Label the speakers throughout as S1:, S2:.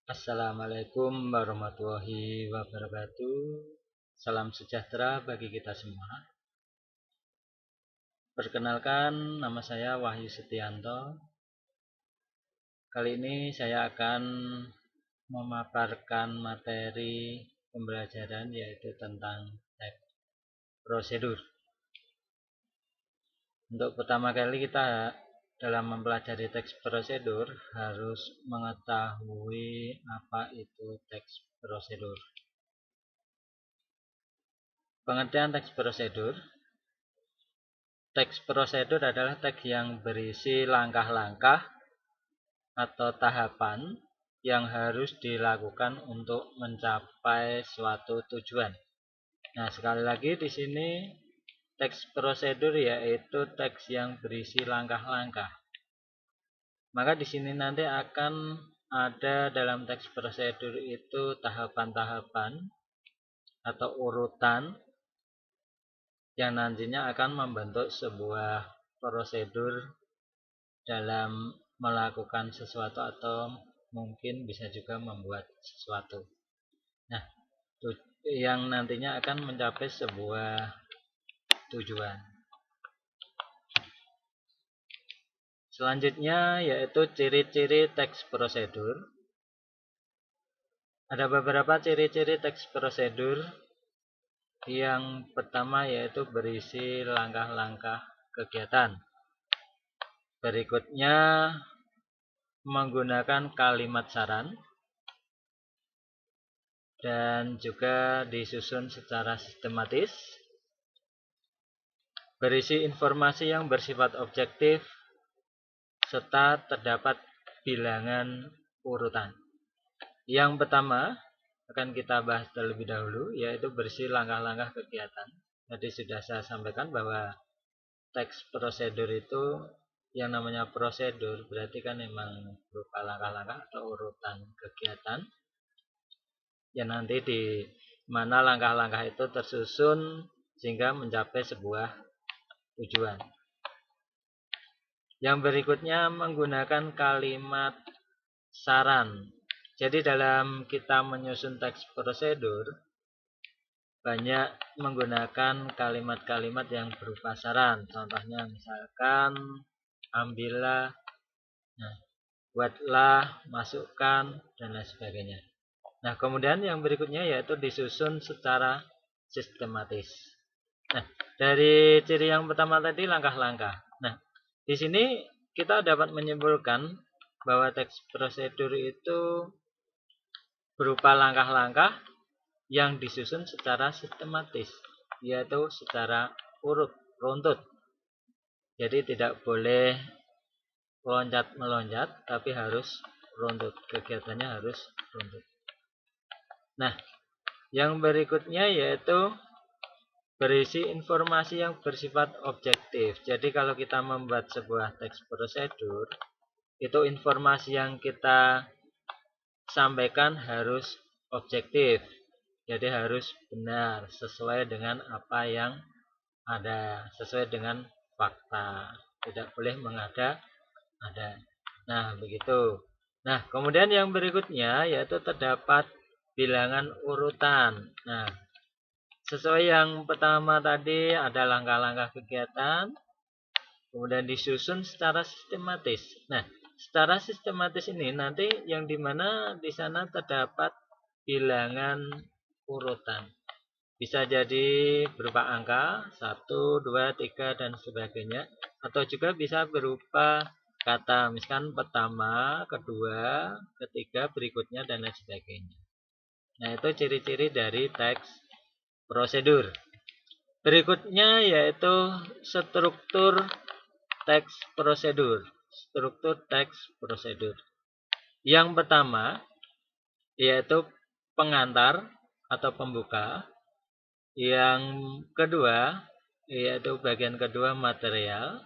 S1: Assalamualaikum warahmatullahi wabarakatuh. Salam sejahtera bagi kita semua. Perkenalkan, nama saya Wahyu Setianto. Kali ini saya akan memaparkan materi pembelajaran yaitu tentang teks prosedur. Untuk pertama kali kita dalam mempelajari teks prosedur harus mengetahui apa itu teks prosedur. Pengertian teks prosedur. Teks prosedur adalah teks yang berisi langkah-langkah atau tahapan yang harus dilakukan untuk mencapai suatu tujuan. Nah, sekali lagi di sini teks prosedur yaitu teks yang berisi langkah-langkah. Maka di sini nanti akan ada dalam teks prosedur itu tahapan-tahapan atau urutan yang nantinya akan membentuk sebuah prosedur dalam melakukan sesuatu atau mungkin bisa juga membuat sesuatu. Nah, yang nantinya akan mencapai sebuah tujuan. Selanjutnya yaitu ciri-ciri teks prosedur. Ada beberapa ciri-ciri teks prosedur. Yang pertama yaitu berisi langkah-langkah kegiatan. Berikutnya menggunakan kalimat saran dan juga disusun secara sistematis. Berisi informasi yang bersifat objektif serta terdapat bilangan urutan. Yang pertama akan kita bahas terlebih dahulu yaitu berisi langkah-langkah kegiatan. Tadi sudah saya sampaikan bahwa teks prosedur itu yang namanya prosedur berarti kan memang berupa langkah-langkah atau urutan kegiatan yang nanti di mana langkah-langkah itu tersusun sehingga mencapai sebuah tujuan. Yang berikutnya menggunakan kalimat saran. Jadi dalam kita menyusun teks prosedur banyak menggunakan kalimat-kalimat yang berupa saran. Contohnya misalkan ambillah, buatlah, masukkan, dan lain sebagainya. Nah, kemudian yang berikutnya yaitu disusun secara sistematis. Nah, dari ciri yang pertama tadi langkah-langkah. Nah, di sini kita dapat menyimpulkan bahwa teks prosedur itu berupa langkah-langkah yang disusun secara sistematis, yaitu secara runtut. Jadi tidak boleh loncat-meloncat, tapi harus runtut. Kegiatannya harus runtut. Nah, yang berikutnya yaitu berisi informasi yang bersifat objektif. Jadi kalau kita membuat sebuah teks prosedur, itu informasi yang kita sampaikan harus objektif. Jadi harus benar, sesuai dengan apa yang ada, sesuai dengan fakta. Tidak boleh mengada-ada. Nah, begitu. Nah, kemudian yang berikutnya yaitu terdapat bilangan urutan. Nah, sesuai yang pertama tadi ada langkah-langkah kegiatan, kemudian disusun secara sistematis. Nah, secara sistematis ini nanti yang dimana di sana terdapat bilangan urutan. Bisa jadi berupa angka 1, 2, 3, dan sebagainya. Atau juga bisa berupa kata, misalkan pertama, kedua, ketiga, berikutnya, dan lain sebagainya. Nah, itu ciri-ciri dari teks prosedur. Berikutnya yaitu struktur teks prosedur. Struktur teks prosedur. Yang pertama yaitu pengantar atau pembuka. Yang kedua yaitu bagian kedua material.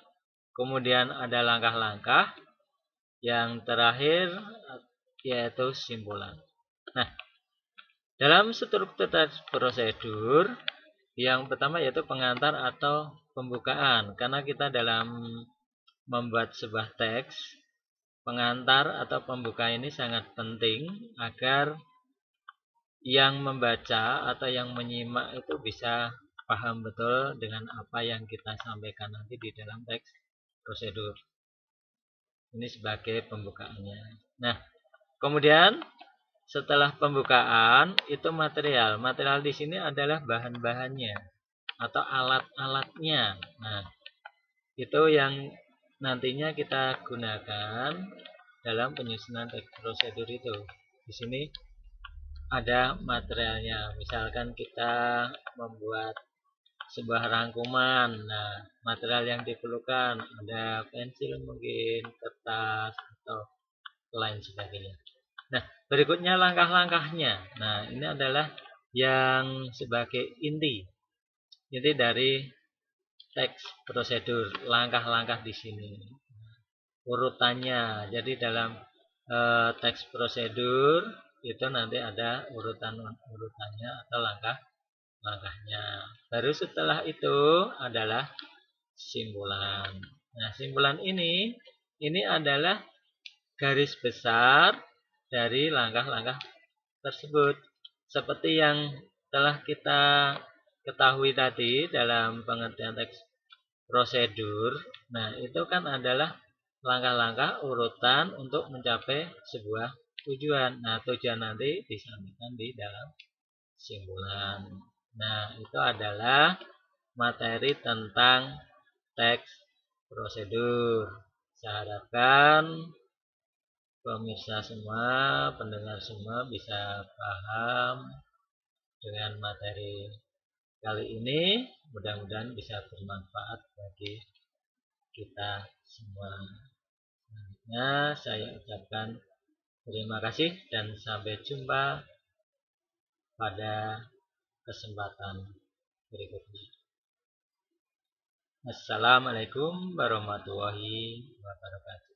S1: Kemudian ada langkah-langkah. Yang terakhir yaitu simpulan. Nah, dalam struktur teks prosedur yang pertama yaitu pengantar atau pembukaan. Karena kita dalam membuat sebuah teks pengantar atau pembuka ini sangat penting agar yang membaca atau yang menyimak itu bisa paham betul dengan apa yang kita sampaikan nanti di dalam teks prosedur. Ini sebagai pembukaannya. Nah, kemudian setelah pembukaan itu material. Material di sini adalah bahan-bahannya atau alat-alatnya. Nah, itu yang nantinya kita gunakan dalam penyusunan teks prosedur itu. Di sini ada materialnya. Misalkan kita membuat sebuah rangkuman. Nah, material yang diperlukan ada pensil mungkin, kertas atau lain sebagainya. Nah, berikutnya langkah-langkahnya. Nah, ini adalah yang sebagai inti dari teks prosedur, langkah-langkah di sini. Urutannya. Jadi dalam teks prosedur itu nanti ada urutannya atau langkahnya. Baru setelah itu adalah simpulan. Nah, simpulan ini adalah garis besar dari langkah-langkah tersebut. Seperti yang telah kita ketahui tadi dalam pengertian teks prosedur. Nah, itu kan adalah langkah-langkah urutan untuk mencapai sebuah tujuan. Nah, tujuan nanti disampaikan di dalam simpulan. Nah, itu adalah materi tentang teks prosedur. Saya harapkan pemirsa semua, pendengar semua bisa paham dengan materi kali ini. Mudah-mudahan bisa bermanfaat bagi kita semua. Selanjutnya saya ucapkan terima kasih dan sampai jumpa pada kesempatan berikutnya. Assalamualaikum warahmatullahi wabarakatuh.